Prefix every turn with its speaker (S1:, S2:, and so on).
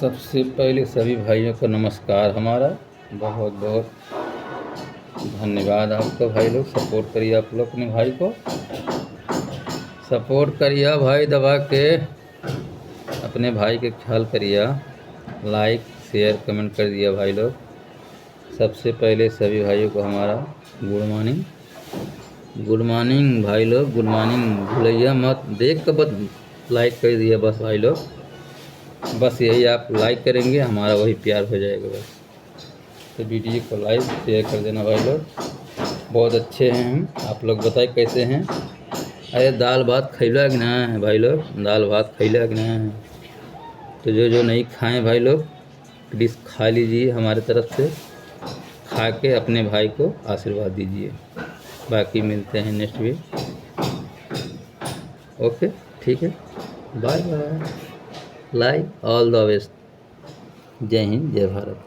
S1: सबसे पहले सभी भाइयों को नमस्कार। हमारा बहुत बहुत धन्यवाद आपका भाई लोग। सपोर्ट करिए आप लोग अपने भाई को, सपोर्ट करिए भाई दबा के, अपने भाई के ख्याल करिए। लाइक शेयर कमेंट कर दिया भाई लोग। सबसे पहले सभी भाइयों को हमारा गुड मॉर्निंग। गुड मॉर्निंग भाई लोग, गुड मॉर्निंग भूलिए मत। देख कर बस लाइक कर दिया बस भाई लोग। बस यही आप लाइक करेंगे हमारा वही प्यार हो जाएगा बस। तो वीडियो को लाइक शेयर कर देना भाई लोग। बहुत अच्छे हैं हम, आप लोग बताए कैसे हैं। अरे दाल भात खैला कि ना है भाई लोग, दाल भात खैला कि ना है। तो जो नहीं खाएं भाई लोग प्लीज़ खा लीजिए हमारे तरफ से। खा के अपने भाई को आशीर्वाद दीजिए। बाकी मिलते हैं नेक्स्ट वीक। ओके ठीक है, bye bye. Like all the best. जय हिंद जय भारत।